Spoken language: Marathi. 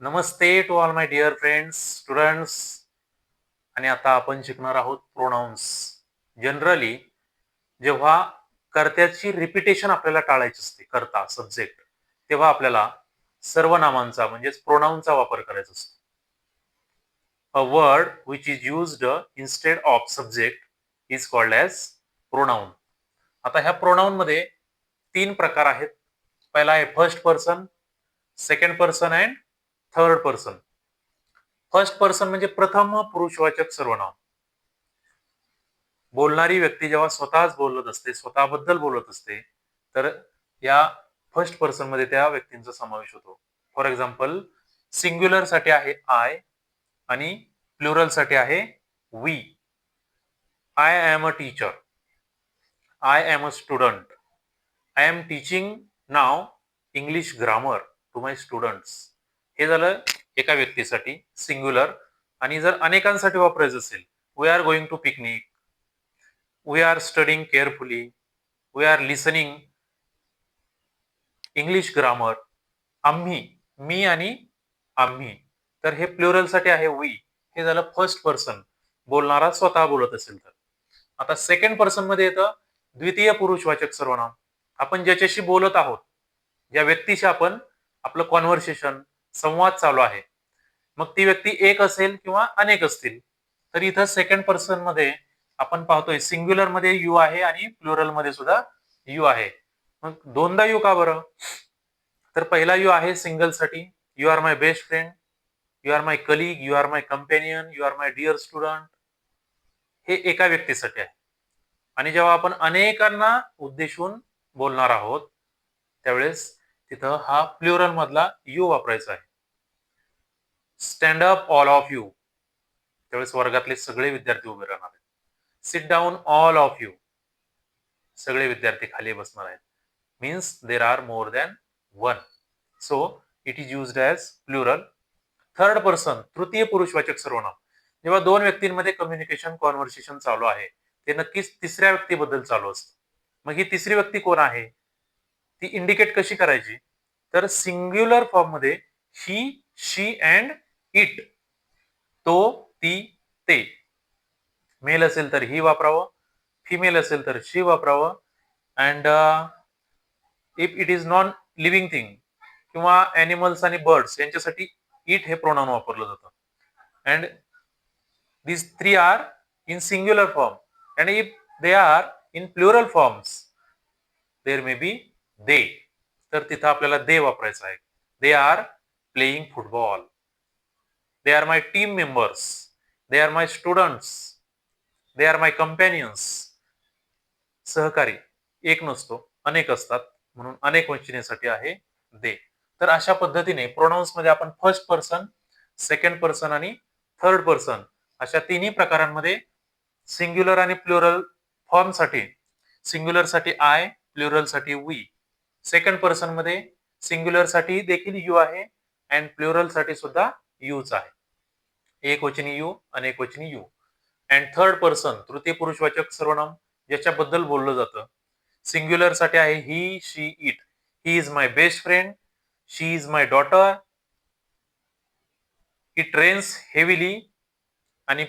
Namaste to all my dear friends, students. आणि आता आपण शिकणार आहोत प्रोनाउन्स. जनरली जेव्हा कर्त्याची रिपिटेशन आपल्याला टाळायची असते, कर्ता सब्जेक्ट, तेव्हा आपल्याला सर्वनामांचा म्हणजेच प्रोनाउनचा वापर करायचा असतो. A word which is used instead of subject is called as pronoun. आता ह्या प्रोनाउन मध्ये 3 प्रकार आहेत. पहिला आहे first person, second person and third person. First person म्हणजे प्रथम पुरुषवाचक सर्वनाम. बोलणारी व्यक्ती जेव्हा स्वतःच बोलत असते, स्वतःबद्दल बोलत असते, तर या फर्स्ट पर्सन मध्ये त्या व्यक्तींचा समावेश होतो. फॉर एक्झाम्पल, सिंग्युलर साठी आहे आय आणि प्लुरल साठी आहे we. I am a teacher, I am a student, I am teaching now English grammar to my students. हे झालं एका व्यक्तीसाठी सिंग्युलर. आणि जर अनेकांसाठी वापरायचं असेल, we are going to picnic, we are studying carefully, we are listening English grammar, आम्ही, मी आणि आम्ही, तर हे प्लुरल साठी आहे वी. हे झालं फर्स्ट पर्सन, बोलणारा स्वतः बोलत असेल तर. आता सेकंड पर्सन मध्ये येतं द्वितीय पुरुषवाचक सर्वनाम. आपण ज्याच्याशी बोलत आहोत, ज्या व्यक्तीशी आपण आपलं कॉन्व्हर्सेशन, संवाद चालू आहे, मग ती व्यक्ती एक असेल किंवा अनेक असतील, तर इथं सेकंड पर्सन मध्ये आपण पाहतोय सिंग्युलर मध्ये यू आहे आणि प्लुरल मध्ये सुद्धा यू आहे. मग दोनदा यू का बरं? तर पहिला यू आहे सिंगल साठी, you are my best friend, you are my colleague, you are my companion, you are my dear student. हे एका व्यक्तीसाठी आहे. आणि जेव्हा आपण अनेकांना उद्देशून बोलणार आहोत, त्यावेळेस तिथं हा प्लुरल मधला यू वापरायचा आहे. Stand up all of you, त्यावेळेस वर्गातले सगळे विद्यार्थी उभे राहणार आहेत. Sit down all of you, सगळे विद्यार्थी खाली बसणार आहेत. Means there are more than one. So it is used as plural. Third person, तृतीय पुरुषवाचक सर्वनाम. जेव्हा दोन व्यक्तींमध्ये कम्युनिकेशन, कॉन्व्हर्सेशन चालू आहे, ते नक्कीच तिसऱ्या व्यक्तीबद्दल चालू असतं. मग ही तिसरी व्यक्ती कोण आहे, ती इंडिकेट कशी करायची? तर सिंग्युलर फॉर्म मध्ये ही, शी अँड इट, तो, ती, ते. मेल असेल तर ही वापरावं, फिमेल असेल तर शी वापरावं. And if it is non living thing किंवा एनिमल्स आणि बर्ड्स यांच्यासाठी इट हे प्रोनाउन वापरलं जातं. And these three are in singular form, and if they are in plural forms, there may be they. तर तिथं आपल्याला they वापरायचं आहे. They are playing football, they are my team members, they are my students, they are my companions. सहकारी एक नसतो, अनेक असतात, म्हणून अनेक वचनेसाठी आहे दे. तर अशा पद्धतीने प्रोनाउन्स मध्ये आपण फर्स्ट पर्सन, सेकंड पर्सन आणि थर्ड पर्सन अशा तिन्ही प्रकारांमध्ये सिंग्युलर आणि प्लुरल फॉर्म साठी, सिंग्युलर साठी आय, प्लुरल साठी वी. सेकंड पर्सन मध्ये सिंग्युलर साठी देखील यू आहे अँड प्लुरल साठी सुद्धा यूच आहे. एक वचनी यू, अनेक वचनी यू. अँड थर्ड पर्सन, तृतीय पुरुषवाचक सर्वनाम, ज्याच्याबद्दल बोललं जातं. सिंग्युलर साठी आहे he, she, it. He is my best friend, she is my daughter, it rains heavily. आणि